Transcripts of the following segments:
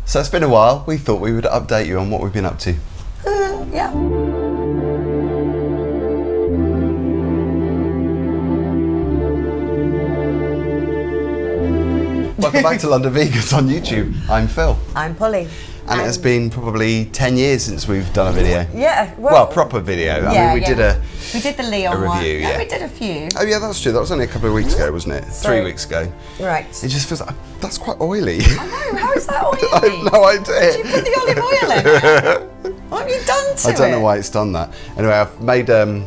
So it's been a while. We thought we would update you on what we've been up to. Yeah. Welcome back to LDN Vegans on YouTube. I'm Phil. I'm Polly. And it has been probably 10 years since we've done a video. Yeah. Well, proper video. I mean, we did the Leon review, one. yeah. We did a few. Oh yeah, that's true. That was only a couple of weeks ago, wasn't it? 3 weeks ago. Right. It just feels like, that's quite oily. I know, how is that oily? I have no idea. Did you put the olive oil in? What have you done to it? I don't know why it's done that. Anyway, I've made an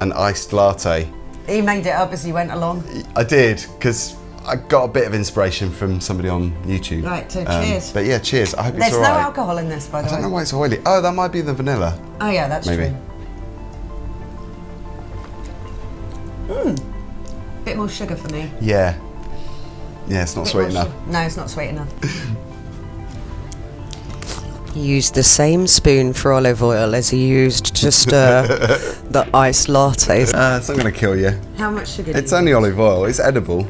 iced latte. You made it up as you went along? I did, because I got a bit of inspiration from somebody on YouTube. Right, so cheers. But yeah, cheers. I hope There's it's all right. no alcohol in this, by the way. I don't know why it's oily. Oh, that might be the vanilla. Oh yeah, that's Maybe. true. Bit more sugar for me. Yeah. Yeah, it's not sweet enough. No, it's not sweet enough. He used the same spoon for olive oil as he used to stir the iced lattes. It's not going to kill you. How much sugar do It's you only use? olive oil. It's edible.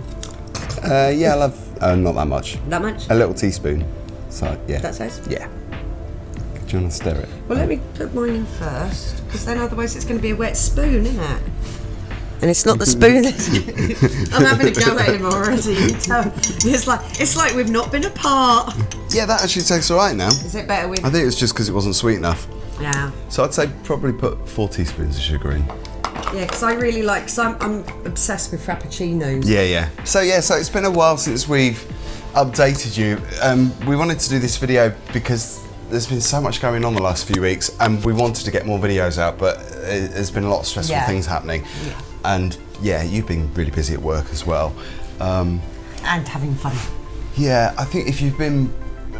Yeah, I'll have not that much. That much? A little teaspoon. So yeah. That size? Yeah. Do you want to stir it? Well, let me put mine in first, because then otherwise it's going to be a wet spoon, isn't it? And it's not the spoon. I'm having a go at him already. You can tell. It's like we've not been apart. Yeah, that actually tastes all right now. Is it better with? I think it's just because it wasn't sweet enough. Yeah. So I'd say probably put 4 teaspoons of sugar in. Yeah, because I really like. Because I'm obsessed with frappuccinos. Yeah. So it's been a while since we've updated you. We wanted to do this video because there's been so much going on the last few weeks, and we wanted to get more videos out, but there's been a lot of stressful things happening. Yeah. And yeah, you've been really busy at work as well. And having fun. Yeah, I think if you've been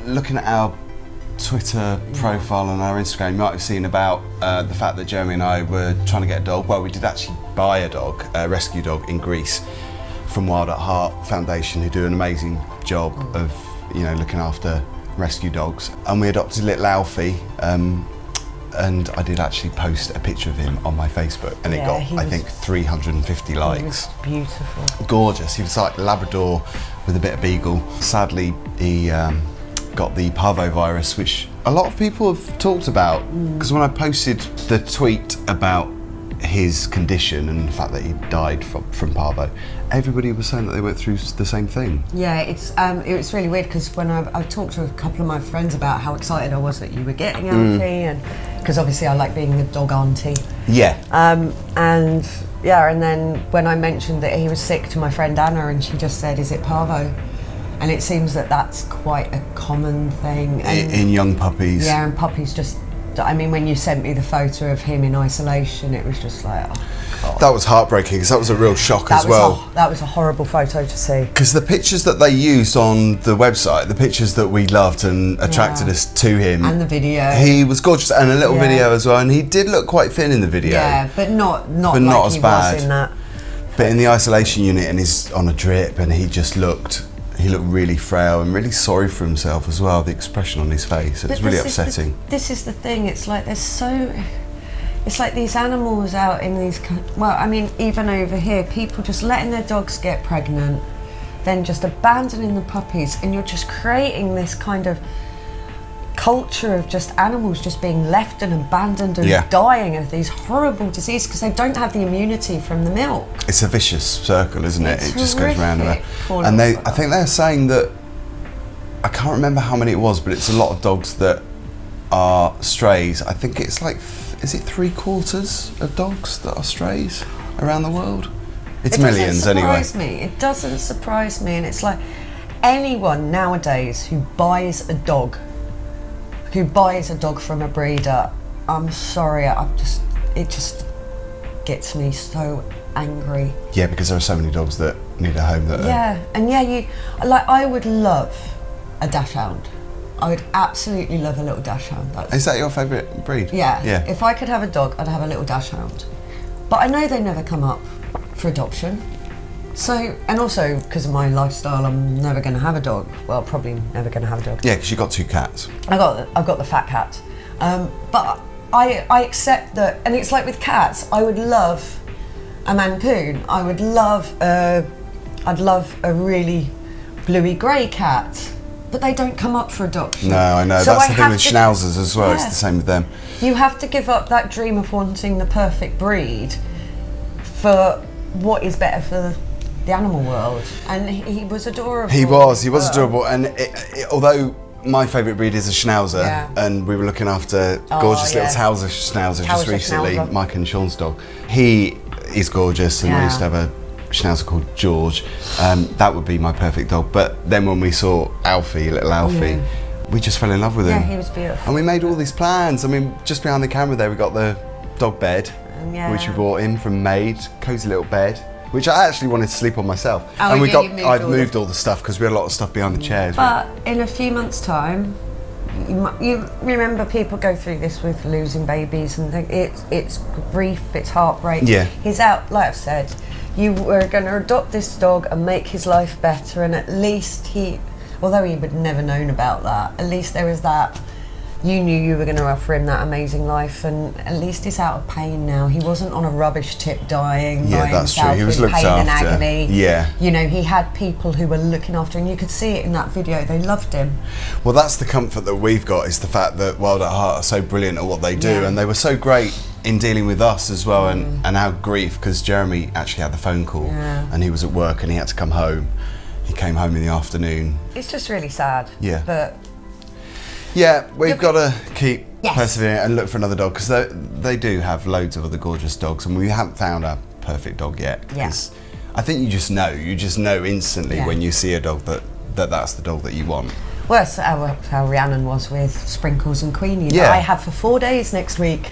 looking at our Twitter profile and our Instagram, you might have seen about the fact that Jeremy and I were trying to get a dog. Well, we did actually buy a dog, a rescue dog in Greece from Wild at Heart Foundation, who do an amazing job of, looking after rescue dogs. And we adopted little Alfie, and I did actually post a picture of him on my Facebook, and it got, I think, 350 likes. He was beautiful. Gorgeous. He was like Labrador with a bit of beagle. Sadly, he got the parvovirus, which a lot of people have talked about, because when I posted the tweet about his condition and the fact that he died from parvo, everybody was saying that they went through the same thing. Yeah, it was really weird, because when I talked to a couple of my friends about how excited I was that you were getting Alfie, and because obviously I like being the dog auntie. Yeah. And then when I mentioned that he was sick to my friend Anna, and she just said, "Is it parvo?" And it seems that that's quite a common thing. And in young puppies. Yeah, and puppies just, I mean, when you sent me the photo of him in isolation, it was just like, oh God. That was heartbreaking, because that was a real shock as well. That was a horrible photo to see. Because the pictures that they used on the website, the pictures that we loved and attracted us to him. And the video. He was gorgeous, and a little video as well, and he did look quite thin in the video. Yeah, but not like as he bad. was in that. But in the isolation unit, and he's on a drip, and he looked really frail and really sorry for himself as well, the expression on his face. It was really upsetting. This is the thing, it's like it's like these animals out in these, well, I mean, even over here, people just letting their dogs get pregnant, then just abandoning the puppies, and you're just creating this kind of culture of just animals just being left and abandoned and dying of these horrible diseases because they don't have the immunity from the milk. It's a vicious circle, isn't it? It's it just goes round and round. And I think they're saying that, I can't remember how many it was, but it's a lot of dogs that are strays. I think it's like, is it 3/4 of dogs that are strays around the world? It's millions anyway. It doesn't surprise me, and it's like anyone nowadays who buys a dog from a breeder, I'm sorry, it just gets me so angry. Yeah, because there are so many dogs that need a home that I would love a dachshund. I would absolutely love a little dachshund. Is that your favourite breed? Yeah. If I could have a dog, I'd have a little dachshund. But I know they never come up for adoption. So, and also because of my lifestyle, I'm never going to have a dog. Well, probably never going to have a dog. Yeah, because you've got 2 cats. I've got the fat cat. But I accept that, and it's like with cats, I would love a Mancoon. I'd love a really bluey grey cat. but they don't come up for adoption. No, I know. So That's I the thing have with to- schnauzers as well. Yeah. It's the same with them. You have to give up that dream of wanting the perfect breed for what is better for the animal world. And he was adorable. He was as well. adorable. And although my favourite breed is a Schnauzer, Yeah. and we were looking after gorgeous little yeah. Towser Schnauzer just Towser recently, Schnauzer. Mike and Sean's dog. He is gorgeous, and I Yeah. used to have a Schnauzer called George. That would be my perfect dog. But then when we saw Alfie, little Alfie, we just fell in love with him. Yeah, he was beautiful. And we made all these plans. I mean, just behind the camera there, we got the dog bed, Yeah. which we brought in from Maid, cozy little bed, which I actually wanted to sleep on myself. Oh, and yeah, you moved I've all moved all the stuff because we had a lot of stuff behind the chairs. But in a few months' time, you remember people go through this with losing babies, and it's grief, it's heartbreak. Yeah. He's out, like I've said, you were going to adopt this dog and make his life better, and at least although he would never known about that, at least there was that. You knew you were going to offer him that amazing life, and at least he's out of pain now. He wasn't on a rubbish tip dying Yeah, by that's true. himself He was in looked pain and after. agony. Yeah. You know, he had people who were looking after him. You could see it in that video. They loved him. Well, that's the comfort that we've got, is the fact that Wild at Heart are so brilliant at what they do, Yeah. and they were so great in dealing with us as well, and our grief, because Jeremy actually had the phone call, Yeah. and he was at work and he had to come home. He came home in the afternoon. It's just really sad. Yeah. But Yeah, we've got to keep Yes. persevering and look for another dog, because they do have loads of other gorgeous dogs, and we haven't found our perfect dog yet. Yeah. 'Cause I think you just know instantly Yeah. when you see a dog that's the dog that you want. well, that's how Rhiannon was with Sprinkles and Queenie. That Yeah. I have for 4 days next week.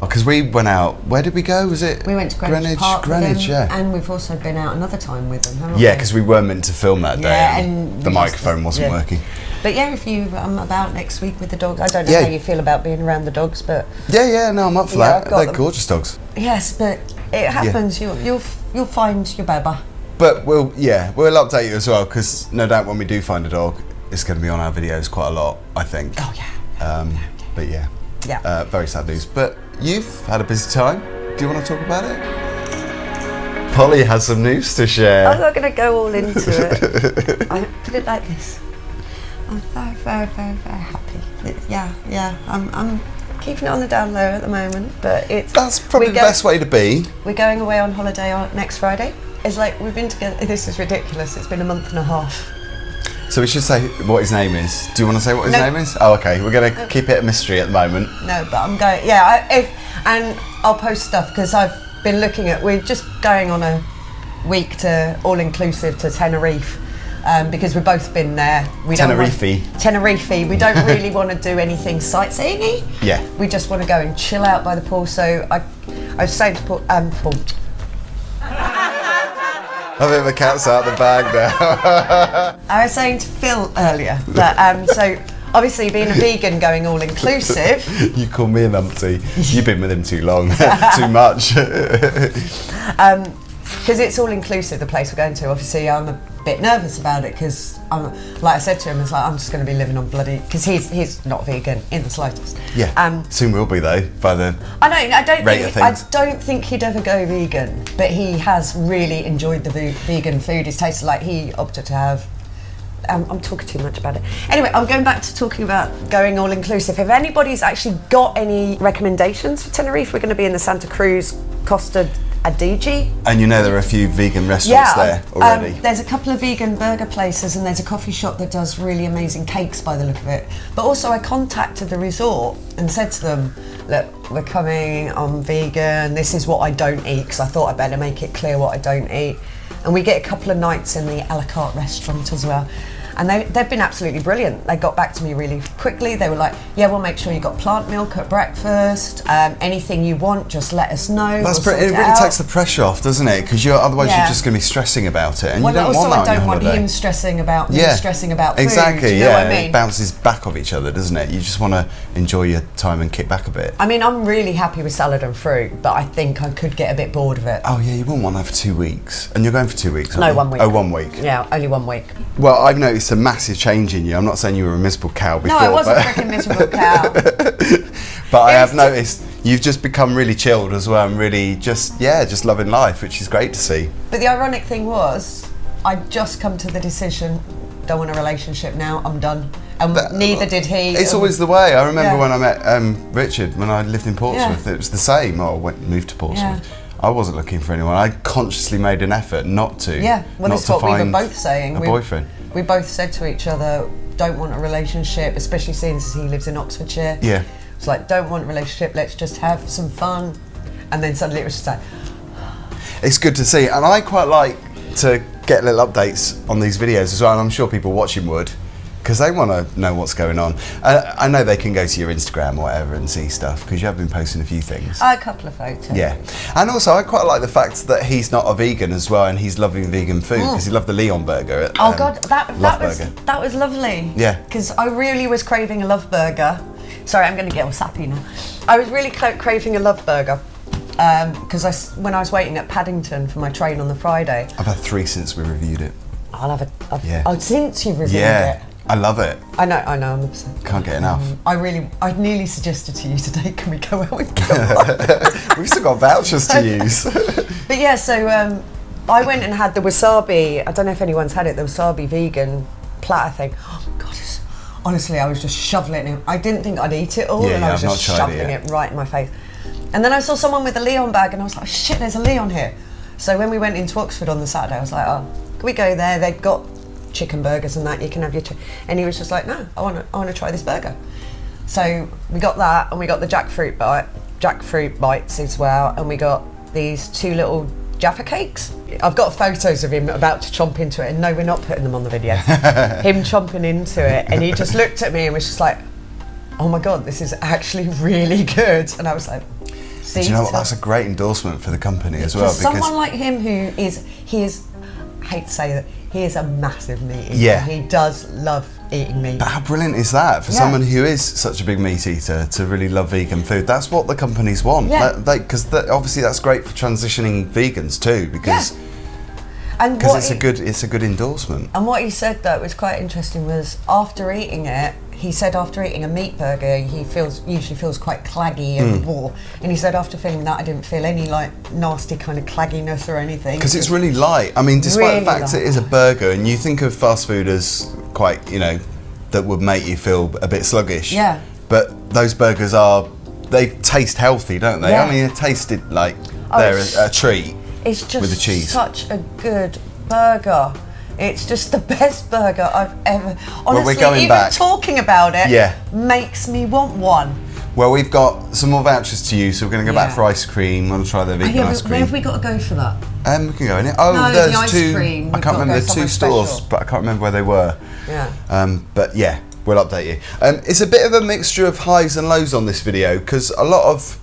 Because we went out, where did we go? Was it We went to Greenwich Park with Greenwich, them, yeah. and we've also been out another time with them, haven't Yeah, we? because we were meant to film that day, Yeah, and and the we microphone just- wasn't yeah. working. But yeah, if you about next week with the dogs, I don't know Yeah. how you feel about being around the dogs, but Yeah, no, I'm up for Yeah, that. I've got They're them. gorgeous dogs. yes, but it happens. You'll find your baba. But we'll update you as well, because no doubt when we do find a dog, it's going to be on our videos quite a lot, I think. Oh yeah. But yeah, Yeah. very sad news. But you've had a busy time. Do you want to talk about it? Polly has some news to share. I'm not going to go all into it. I put it like this. I'm very, very, very, very happy. Yeah. I'm keeping it on the down low at the moment, but it's. That's probably we the go- best way to be. We're going away on holiday next Friday. It's like we've been together. This is ridiculous. It's been a month and a half. So we should say what his name is. Do you want to say what his No. name is? Oh, okay. We're going to keep it a mystery at the moment. No, but I'm going. Yeah, and I'll post stuff because I've been looking at. We're just going on a week to all inclusive to Tenerife. Because we've both been there. Tenerife. Tenerife. We don't really want to do anything sightseeing-y. Yeah. We just want to go and chill out by the pool. So I was saying to Paul. I think the cat's out the bag now. I was saying to Phil earlier that so obviously being a vegan, going all inclusive. You call me an umpty. You've been with him too long. Too much. Because it's all inclusive, the place we're going to. Obviously, I'm a bit nervous about it because, like I said to him, it's like I'm just going to be living on bloody. Because he's not vegan in the slightest. Yeah. Soon will be though. By the I know. rate of things. I don't think he'd ever go vegan, but he has really enjoyed the vegan food. It's tasted like he opted to have. I'm talking too much about it. Anyway, I'm going back to talking about going all inclusive. If anybody's actually got any recommendations for Tenerife, we're going to be in the Santa Cruz Costa Adige. And you know there are a few vegan restaurants there already. There's a couple of vegan burger places, and there's a coffee shop that does really amazing cakes by the look of it. But also I contacted the resort and said to them, look, we're coming, I'm vegan, this is what I don't eat, because I thought I'd better make it clear what I don't eat. And we get a couple of nights in the a la carte restaurant as well. And they've been absolutely brilliant. They got back to me really quickly. They were like, yeah, we'll make sure you got plant milk at breakfast. Anything you want, just let us know. That's we'll it sort really out. takes the pressure off, doesn't it? Because otherwise you're Yeah. just going to be stressing about it, and Well, you don't also want that I on your don't want holiday. him stressing about me stressing about food. Exactly, do you know yeah. what I mean? It bounces back off each other, doesn't it? You just want to enjoy your time and kick back a bit. I mean, I'm really happy with salad and fruit, but I think I could get a bit bored of it. Oh yeah, you wouldn't want that for 2 weeks. And you're going for 2 weeks, aren't No, you? 1 week. Oh, 1 week. Yeah, only 1 week. Well, I've noticed a massive change in you. I'm not saying you were a miserable cow before. No, I was a but, freaking miserable cow. but I It have was noticed you've just become really chilled as well, and really just loving life, which is great to see. But the ironic thing was, I'd just come to the decision don't want a relationship now, I'm done. And neither did he. It's always the way. I remember Yeah. when I met Richard, when I lived in Portsmouth, Yeah. it was the same. Moved to Portsmouth. I wasn't looking for anyone. I consciously made an effort not to. Yeah, well, not that's to what we were find both saying. a boyfriend. We both said to each other, don't want a relationship, especially since he lives in Oxfordshire. Yeah. It's like, don't want a relationship, let's just have some fun. And then suddenly it was just like... It's good to see, and I quite like to get little updates on these videos as well, and I'm sure people watching would, because they want to know what's going on. I know they can go to your Instagram or whatever and see stuff, because you have been posting a few things. A couple of photos. Yeah, and also I quite like the fact that he's not a vegan as well, and he's loving vegan food, because he loved the Leon burger. At, Oh God, that Burger. was lovely. Yeah. Because I really was craving a Love Burger. Sorry, I'm going to get all sappy now. I was really craving a Love Burger. Because when I was waiting at Paddington for my train on the Friday... I've had 3 since we reviewed it. I'll have Yeah. Oh, since you've reviewed Yeah, it. I love it. I know, I'm obsessed. Can't get enough. I nearly suggested to you today, can we go out and get one? We've still got vouchers to use. But yeah, so I went and had the wasabi, I don't know if anyone's had it, the wasabi vegan platter thing. Oh my God, honestly, I was just shoveling it. I didn't think I'd eat it all, Yeah, and I was I've just not tried it shoveling yet. it right in my face. And then I saw someone with a Leon bag, and I was like, shit, there's a Leon here. So when we went into Oxford on the Saturday, I was like, oh, can we go there? They've got chicken burgers and that, you can have your and he was just like, no, I want to try this burger. So we got that, and we got the jackfruit bites as well, and we got these 2 little Jaffa cakes. I've got photos of him about to chomp into it, and no, we're not putting them on the video. Him chomping into it, and he just looked at me and was just like, oh my God, this is actually really good. And I was like, see, Do you know what? That's a great endorsement for the company as well. for someone like him he is, I hate to say that, he is a massive meat eater. Yeah. He does love eating meat. But how brilliant is that for someone who is such a big meat eater to really love vegan food? That's what the companies want. Yeah. Because obviously that's great for transitioning vegans too, because And it's a good endorsement. And what he said that was quite interesting was after eating it, he said after eating a meat burger, he usually feels quite claggy and raw. And he said after feeling that, I didn't feel any like nasty kind of clagginess or anything. Because it's really light. I mean, despite Really the fact it is a burger, and you think of fast food as quite, that would make you feel a bit sluggish. Yeah. But those burgers they taste healthy, don't they? Yeah. I mean, it tasted like Oh, they're a treat. It's just with the cheese. such a good burger. It's just the best burger I've ever... Well, Honestly, we're going even back. talking about it Yeah. makes me want one. Well, we've got some more vouchers to use, so we're going to go back Yeah. for ice cream. We'll try the vegan ice Where cream. have we got to go for that? We can go in it. Oh, No, there's the ice 2. cream. I We've can't got to remember go the 2 somewhere stores, special. but I can't remember where they were. Yeah. But yeah, we'll update you. It's a bit of a mixture of highs and lows on this video, because a lot of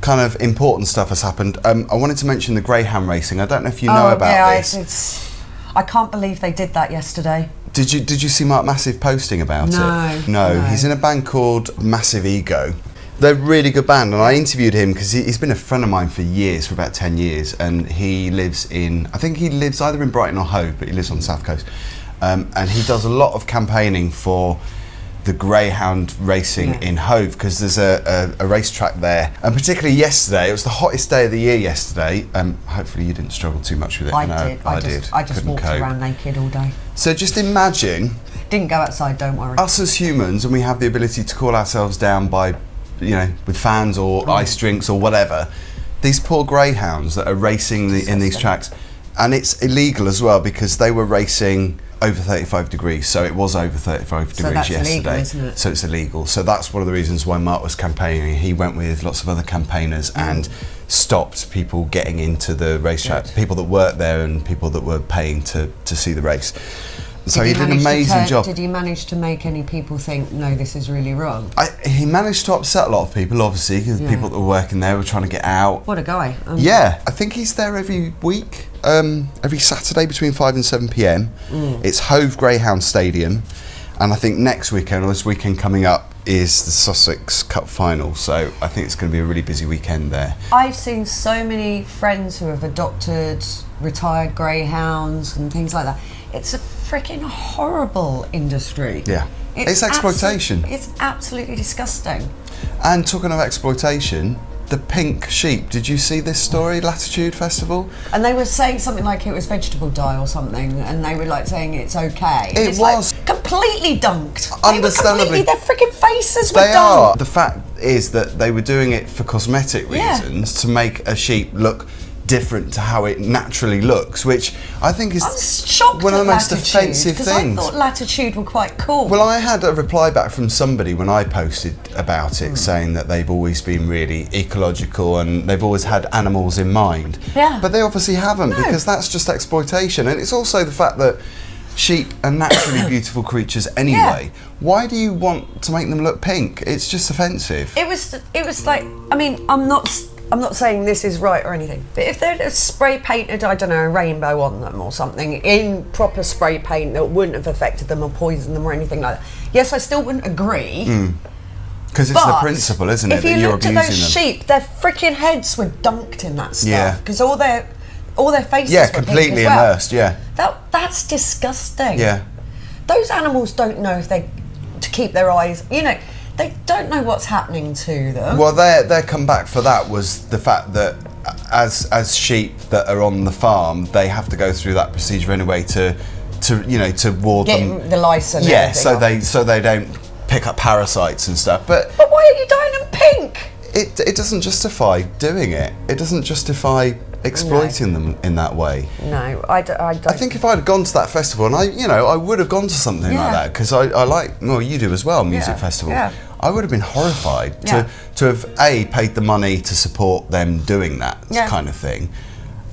kind of important stuff has happened. I wanted to mention the Greyhound Racing. I don't know if you know about this. I can't believe they did that yesterday. Did you see Mark Massive posting about it? No. He's in a band called Massive Ego. They're a really good band, and I interviewed him because he's been a friend of mine for years, for about 10 years, and he lives I think he lives either in Brighton or Hove, but he lives on the South Coast. And he does a lot of campaigning for the Greyhound Racing in Hove, because there's a racetrack there, and particularly yesterday, it was the hottest day of the year yesterday. Hopefully you didn't struggle too much with it. I just Couldn't walked cope. around naked all day. So just imagine Didn't go outside, don't worry. us as humans, and we have the ability to cool ourselves down by, with fans or ice drinks or whatever. These poor greyhounds that are racing in these tracks, and it's illegal as well, because they were racing over 35 degrees, so it was over 35 degrees that's yesterday. illegal, isn't it? So it's illegal. So that's one of the reasons why Mark was campaigning. He went with lots of other campaigners and stopped people getting into the racetrack, people that worked there and people that were paying to see the race. So he did an amazing job. Did he manage to make any people think, no, this is really wrong? He managed to upset a lot of people, obviously, because the people that were working there were trying to get out. What a guy. Yeah, I think he's there every week, every Saturday between 5 and 7 p.m. It's Hove Greyhound Stadium, and I think next weekend, or this weekend coming up, is the Sussex Cup final, so I think it's going to be a really busy weekend there. I've seen so many friends who have adopted retired greyhounds and things like that. It's a freaking horrible industry. Yeah, it's exploitation. It's absolutely disgusting. And talking of exploitation, the pink sheep. Did you see this story, Latitude Festival? And they were saying something like it was vegetable dye or something, and they were like saying it's okay. It it's was like completely dunked. Understandably, their freaking faces were they are. dunked. The fact is that they were doing it for cosmetic reasons to make a sheep look different to how it naturally looks, which I think is I'm shocked one of at the most Latitude, offensive because things. I thought Latitude were quite cool. Well, I had a reply back from somebody when I posted about it, saying that they've always been really ecological and they've always had animals in mind. Yeah. But they obviously haven't, because that's just exploitation. And it's also the fact that sheep are naturally beautiful creatures anyway. Yeah. Why do you want to make them look pink? It's just offensive. It was like, I mean, I'm not saying this is right or anything, but if they'd spray painted, I don't know, a rainbow on them or something in proper spray paint that wouldn't have affected them or poisoned them or anything like that, yes, I still wouldn't agree. Because it's the principle, isn't it, if that you you're looked at abusing those them. sheep, their freaking heads were dunked in that Yeah. stuff, because all their faces Yeah, were pink completely as well. immersed, yeah. That's disgusting. Yeah. Those animals don't know if they to keep their eyes, you know, they don't know what's happening to them. Well, their comeback for that was the fact that as sheep that are on the farm, they have to go through that procedure anyway to ward Get them. the lice and Yeah, everything so they don't pick up parasites and stuff. But why are you dyeing them pink? it doesn't justify doing it. It doesn't justify exploiting them in that way. No, I don't. I think if I'd have gone to that festival, and I would have gone to something like that, because I like, well, you do as well, music festivals. Yeah. I would have been horrified to have paid the money to support them doing that kind of thing.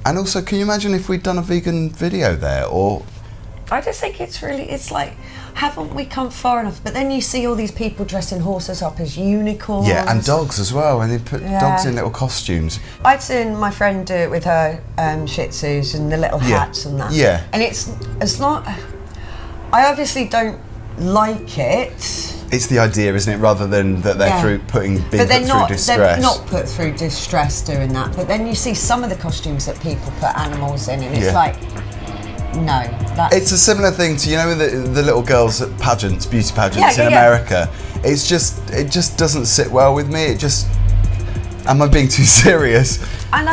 And also, can you imagine if we'd done a vegan video there? Or I just think it's like, haven't we come far enough? But then you see all these people dressing horses up as unicorns. yeah, and dogs as well, and they put dogs in little costumes. I'd seen my friend do it with her Shih Tzus and the little hats and that. Yeah. And it's not. I obviously don't like it. It's the idea, isn't it? Rather than that they're being put through distress. They're not put through distress doing that. But then you see some of the costumes that people put animals in, and it's like, no. It's a similar thing to, you know, the little girls at pageants, beauty pageants in America. It just doesn't sit well with me. Am I being too serious? I know,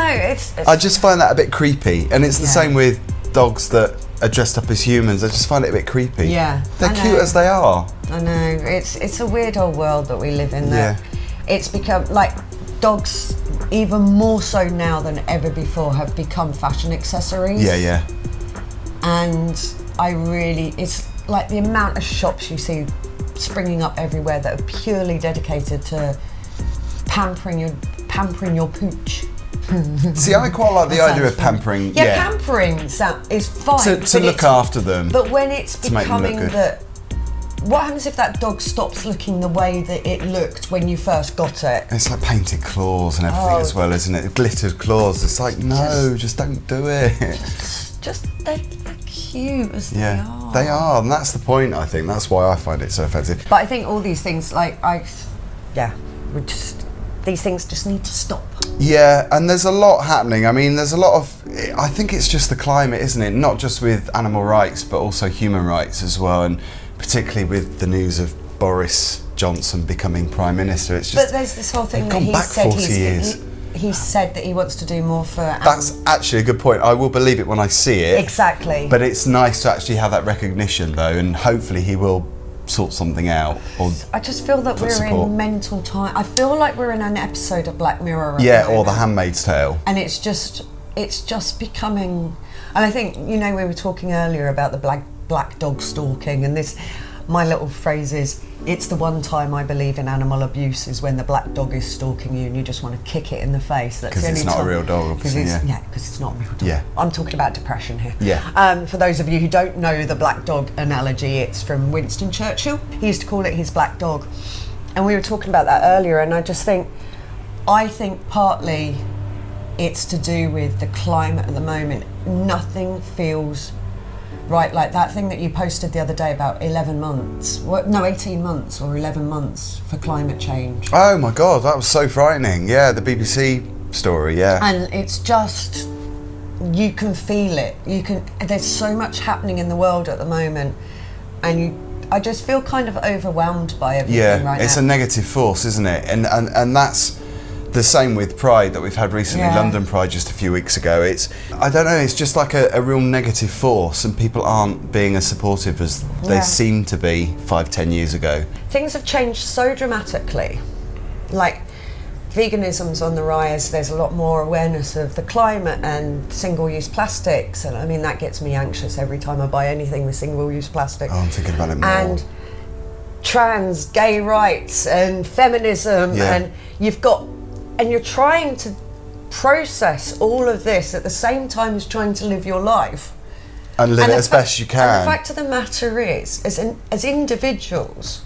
I just find that a bit creepy, and it's the same with dogs that are dressed up as humans. I just find it a bit creepy. Yeah, they're cute as they are. I know, it's a weird old world that we live in. That it's become like dogs, even more so now than ever before, have become fashion accessories. Yeah. And it's like the amount of shops you see springing up everywhere that are purely dedicated to pampering your pooch. See, I quite like the idea of pampering. Yeah, pampering is fine. To look after them. But when it's becoming look good. that, what happens if that dog stops looking the way that it looked when you first got it? It's like painted claws and everything as well, isn't it? Glittered claws. It's like, no, just don't do it. They're cute as they are. They are, and that's the point, I think. That's why I find it so offensive. But I think all these things, these things just need to stop. Yeah, and there's a lot happening. I mean, I think it's just the climate, isn't it? Not just with animal rights, but also human rights as well, and particularly with the news of Boris Johnson becoming Prime Minister. It's just, but there's this whole thing that he said he said that he wants to do more for That's actually a good point. I will believe it when I see it. Exactly. But it's nice to actually have that recognition, though, and hopefully he will sort something out. Or I just feel that we're in mental time. I feel like we're in an episode of Black Mirror. Or The Handmaid's Tale. And it's just becoming. And I think, we were talking earlier about the black dog stalking, and this. My little phrase is, it's the one time I believe in animal abuse is when the black dog is stalking you and you just want to kick it in the face. That's the only time. Because it's not a real dog, obviously. Because it's not a real dog. Yeah. I'm talking about depression here. Yeah. For those of you who don't know the black dog analogy, it's from Winston Churchill. He used to call it his black dog. And we were talking about that earlier, and I think partly it's to do with the climate at the moment. Nothing feels right, like that thing that you posted the other day about 18 months or 11 months for climate change. Oh my God, that was so frightening. Yeah, the BBC story, And it's just, you can feel it. There's so much happening in the world at the moment, and I just feel kind of overwhelmed by everything right now. Yeah, it's a negative force, isn't it? And that's the same with Pride that we've had recently, Yeah. London Pride just a few weeks ago. I don't know, it's just like a real negative force, and people aren't being as supportive as they seemed to be 5-10 years ago. Things have changed so dramatically. Like, veganism's on the rise, there's a lot more awareness of the climate and single-use plastics, and I mean, that gets me anxious every time I buy anything with single-use plastic. Oh, I'm thinking about it more. And trans, gay rights and feminism, and you're trying to process all of this at the same time as trying to live your life. And live it as best you can. And the fact of the matter is, as individuals,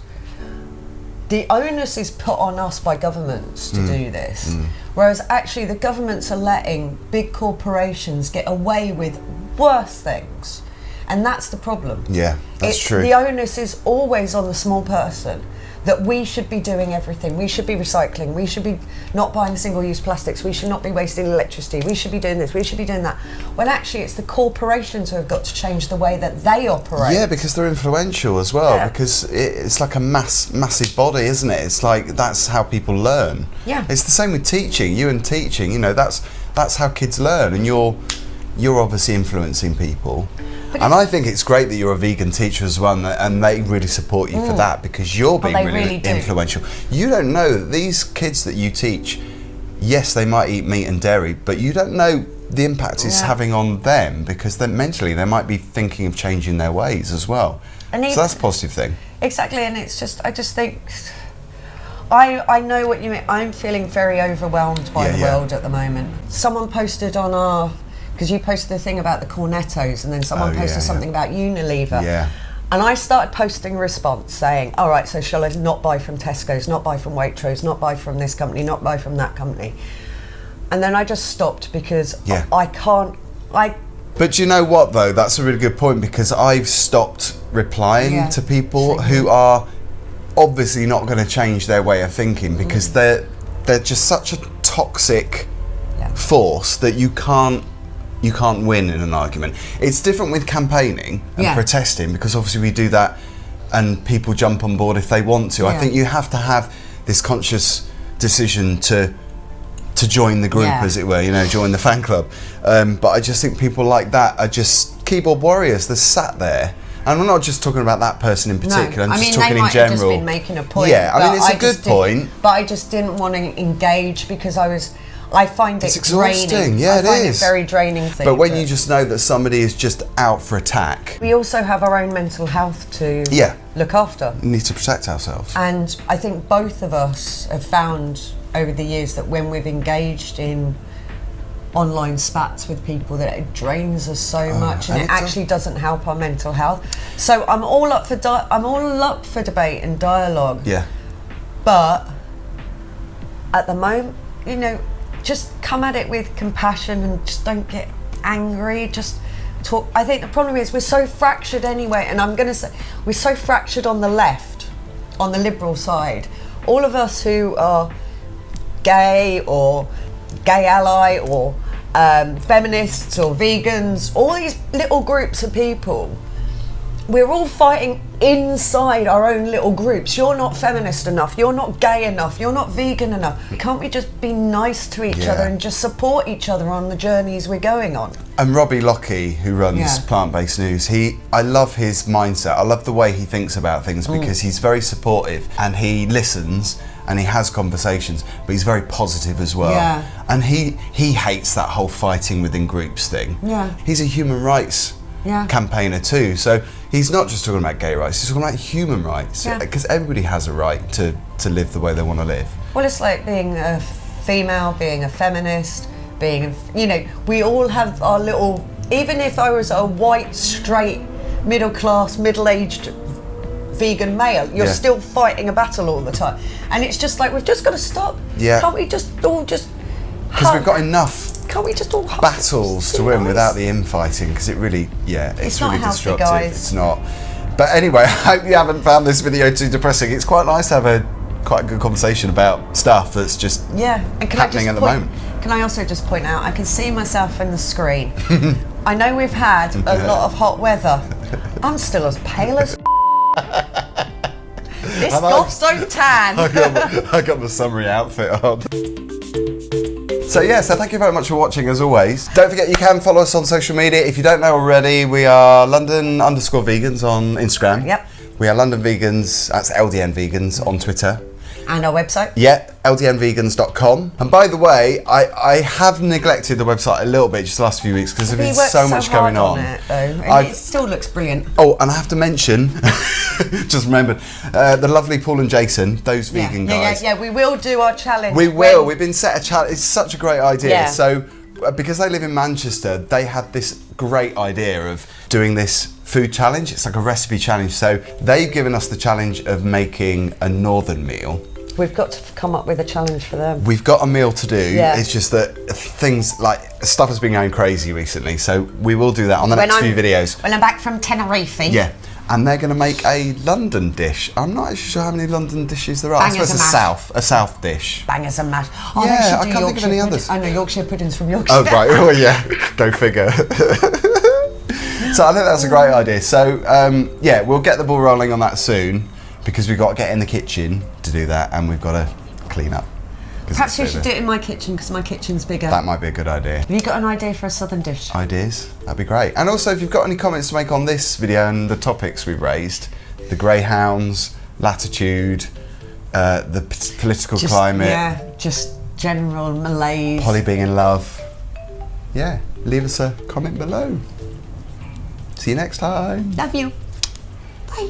the onus is put on us by governments to do this, whereas actually the governments are letting big corporations get away with worse things, and that's the problem. Yeah, that's true. The onus is always on the small person, that we should be doing everything. We should be recycling, we should be not buying single-use plastics, we should not be wasting electricity, we should be doing this, we should be doing that. Well, actually, it's the corporations who have got to change the way that they operate. Yeah, because they're influential as well, because it's like a massive body, isn't it? It's like, that's how people learn. Yeah. It's the same with teaching, teaching, you know, that's how kids learn, and you're obviously influencing people. And I think it's great that you're a vegan teacher as well, and they really support you for that, because you're being really influential. You don't know that these kids that you teach, yes, they might eat meat and dairy, but you don't know the impact it's having on them, because then mentally they might be thinking of changing their ways as well. And so that's a positive thing. Exactly, and it's just, I just think, I know what you mean. I'm feeling very overwhelmed by the world at the moment. Someone posted on our, because you posted the thing about the cornettos, and then someone posted something about Unilever. Yeah. And I started posting a response saying, all right, so shall I not buy from Tesco's, not buy from Waitrose, not buy from this company, not buy from that company? And then I just stopped, because I can't. But you know what, though? That's a really good point, because I've stopped replying to people who are obviously not going to change their way of thinking, because they're just such a toxic force that you can't win in an argument. It's different with campaigning and protesting, because obviously we do that and people jump on board if they want to. I think you have to have this conscious decision to join the group, as it were, you know, join the fan club. But I just think people like that are just keyboard warriors. They're sat there. And I'm not just talking about that person in particular, I'm just talking in general. Have just been making a point. Yeah, I mean, it's a good point. But I just didn't want to engage, because I find it exhausting. draining. Yeah, I find it very draining thing. But when you just know that somebody is just out for attack. We also have our own mental health to look after. We need to protect ourselves. And I think both of us have found over the years that when we've engaged in online spats with people, that it drains us so much, and it actually doesn't help our mental health. So I'm all up for debate and dialogue. Yeah. But at the moment, you know, just come at it with compassion and just don't get angry. Just talk. I think the problem is we're so fractured anyway, and I'm going to say we're so fractured on the left, on the liberal side. All of us who are gay or gay ally or feminists or vegans, all these little groups of people, we're all fighting inside our own little groups. You're not feminist enough, you're not gay enough, you're not vegan enough. Can't we just be nice to each other and just support each other on the journeys we're going on? And Robbie Lockie, who runs Plant-Based News, I love his mindset. I love the way he thinks about things, because he's very supportive and he listens and he has conversations, but he's very positive as well. Yeah. And he hates that whole fighting within groups thing. Yeah. He's a human rights campaigner too, so he's not just talking about gay rights, he's talking about human rights, because everybody has a right to live the way they want to live. Well, it's like being a female, being a feminist, being, you know, we all have our little, even if I was a white, straight, middle-class, middle-aged vegan male, you're still fighting a battle all the time. And it's just like, we've just got to stop. Yeah. Can't we just all just because we've got enough battles to win nice. Without the infighting, because it really, it's really healthy, destructive. guys. It's not. But anyway, I hope you haven't found this video too depressing. It's quite nice to have quite a good conversation about stuff that's just happening at the moment. Can I also just point out, I can see myself in the screen. I know we've had a lot of hot weather. I'm still as pale as This goths don't tan. I got my summery outfit on. So thank you very much for watching as always. Don't forget you can follow us on social media. If you don't know already, we are London_vegans on Instagram. Yep. We are London Vegans, that's LDN Vegans on Twitter. And our website. Yeah, ldnvegans.com. And by the way, I have neglected the website a little bit just the last few weeks because there's been so much going on. It, though, and it still looks brilliant. Oh, and I have to mention, just remembered, the lovely Paul and Jason, those vegan guys. Yeah, we will do our challenge. We will. We've been set a challenge. It's such a great idea. Yeah. So, because they live in Manchester, they had this great idea of doing this food challenge. It's like a recipe challenge. So they've given us the challenge of making a northern meal. We've got to come up with a challenge for them. We've got a meal to do. Yeah. It's just that stuff has been going crazy recently. So we will do that on the next few videos. When I'm back from Tenerife. Yeah. And they're going to make a London dish. I'm not actually sure how many London dishes there are. Bangers I suppose a south dish. Bangers and mash. Oh, Yeah, they should do I can't think of any Yorkshire others. pudding. I know Yorkshire puddings from Yorkshire. Oh, right. Oh, yeah. Go figure. So I think that's a great idea. So, we'll get the ball rolling on that soon because we've got to get in the kitchen to do that and we've got to clean up. Perhaps we should do it in my kitchen because my kitchen's bigger. That might be a good idea. Have you got an idea for a southern dish? Ideas? That'd be great. And also, if you've got any comments to make on this video and the topics we've raised, the greyhounds, latitude, the political climate. Yeah, just general malaise. Polly being in love. Yeah, leave us a comment below. See you next time. Love you.